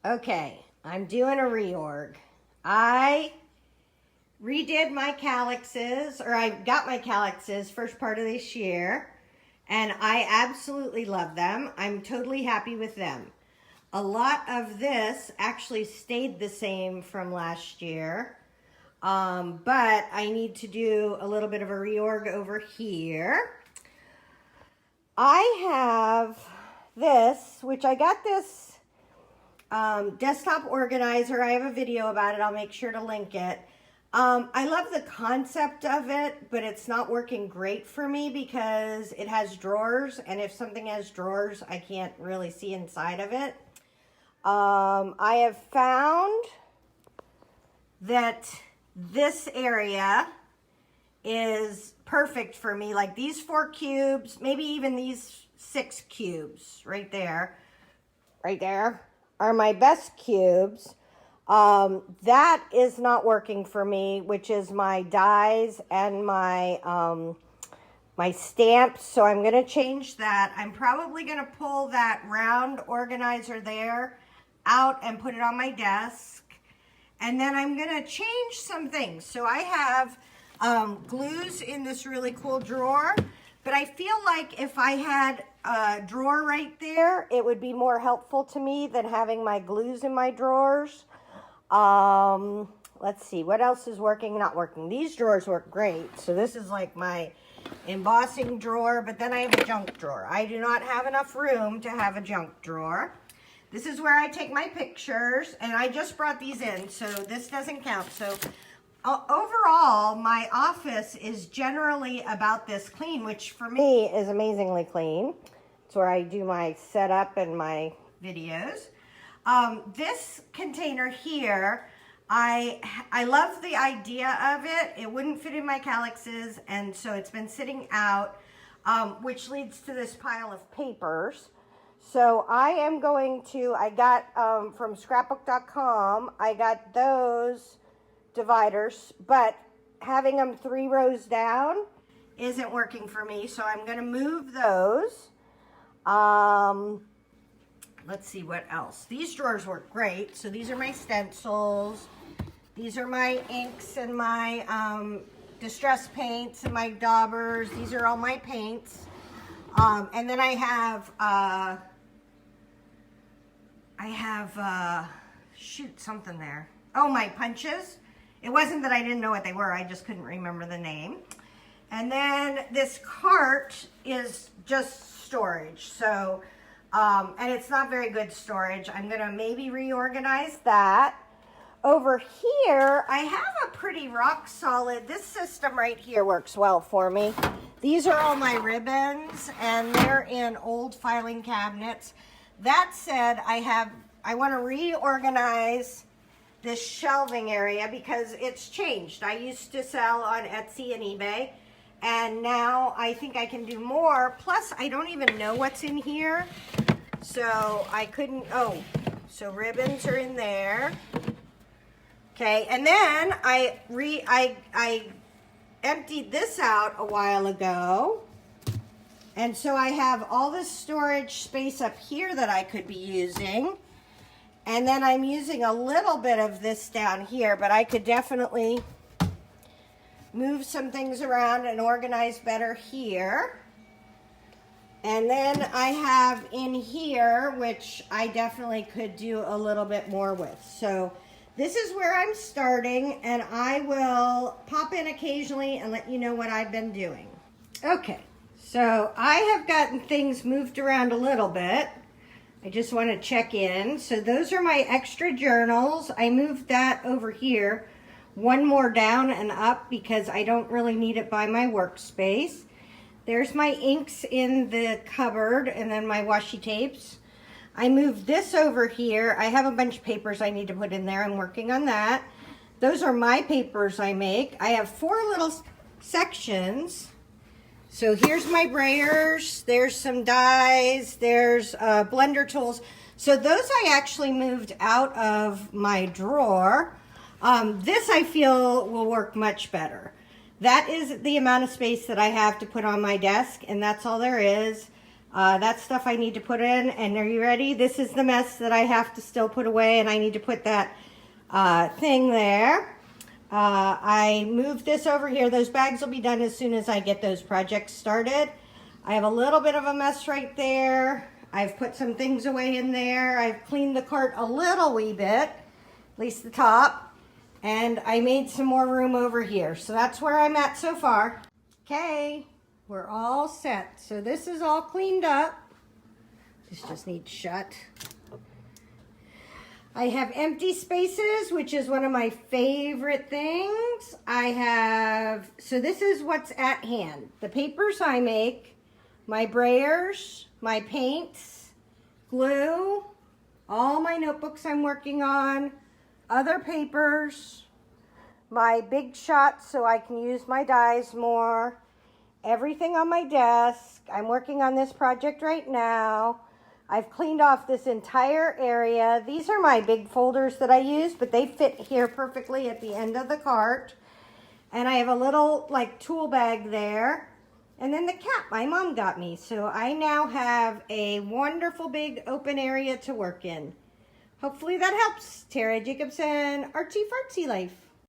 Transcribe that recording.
Okay, I'm doing a reorg. I redid my Kallaxes, or I got my Kallaxes first part of this year, and I absolutely love them. I'm totally happy with them. A lot of this actually stayed the same from last year, but I need to do a little bit of a reorg over here. I have this, which I got this desktop organizer. I have a video about it. I'll make sure to link it. I love the concept of it, but it's not working great for me because it has drawers, and if something has drawers, I can't really see inside of it. I have found that this area is perfect for me. Like these 4 cubes, maybe even these 6 cubes right there are my best cubes. That is not working for me, which is my dies and my my stamps. So I'm going to change that. I'm probably going to pull that round organizer there out and put it on my desk. And then I'm going to change some things. So I have glues in this really cool drawer, but I feel like if I had a drawer right there, it would be more helpful to me than having my glues in my drawers. Let's see, what else is working, not working? These drawers work great. So this is like my embossing drawer, but then I have a junk drawer. I do not have enough room to have a junk drawer. This is where I take my pictures, and I just brought these in, so this doesn't count. So overall, my office is generally about this clean, which for me is amazingly clean. It's where I do my setup and my videos. This container here, I love the idea of it. It wouldn't fit in my Kallaxes, and so it's been sitting out, which leads to this pile of papers. So I am going to, I got from scrapbook.com, I got those dividers, but having them 3 rows down isn't working for me, so I'm going to move those. Let's see what else. These drawers work great. So these are my stencils. These are my inks and my distress paints and my daubers. These are all my paints. And then I have shoot, something there. Oh, my punches. It wasn't that I didn't know what they were. I just couldn't remember the name. And then this cart is just storage. So, and it's not very good storage. I'm going to maybe reorganize that. Over here, I have a pretty rock solid, this system right here works well for me. These are all my ribbons, and they're in old filing cabinets. That said, I want to reorganize this shelving area because it's changed. I used to sell on Etsy and eBay, and now I think I can do more. Plus, I don't even know what's in here, so I couldn't. Oh, so ribbons are in there. Okay, and then I emptied this out a while ago, and so I have all this storage space up here that I could be using. And then I'm using a little bit of this down here, but I could definitely move some things around and organize better here. And then I have in here, which I definitely could do a little bit more with. So this is where I'm starting, and I will pop in occasionally and let you know what I've been doing. Okay, so I have gotten things moved around a little bit. I just want to check in. So those are my extra journals. I moved that over here, one more down and up because I don't really need it by my workspace. There's my inks in the cupboard, and then my washi tapes. I moved this over here. I have a bunch of papers I need to put in there. I'm working on that. Those are my papers I make. I have 4 little sections. So here's my brayers, there's some dies, there's blender tools. So those I actually moved out of my drawer. This I feel will work much better. That is the amount of space that I have to put on my desk, and that's all there is. That's stuff I need to put in. And are you ready? This is the mess that I have to still put away, and I need to put that thing there. I moved this over here. Those bags will be done as soon as I get those projects started. I have a little bit of a mess right there. I've put some things away in there. I've cleaned the cart a little wee bit, at least the top. And I made some more room over here. So that's where I'm at so far. Okay, we're all set. So this is all cleaned up. This just needs shut. I have empty spaces, which is one of my favorite things. So this is what's at hand. The papers I make, my brayers, my paints, glue, all my notebooks I'm working on, other papers, my big shots so I can use my dies more, everything on my desk. I'm working on this project right now. I've cleaned off this entire area. These are my big folders that I use, but they fit here perfectly at the end of the cart. And I have a little like tool bag there. And then the cap my mom got me. So I now have a wonderful big open area to work in. Hopefully that helps. Tara Jacobson, Artsy Fartsy Life.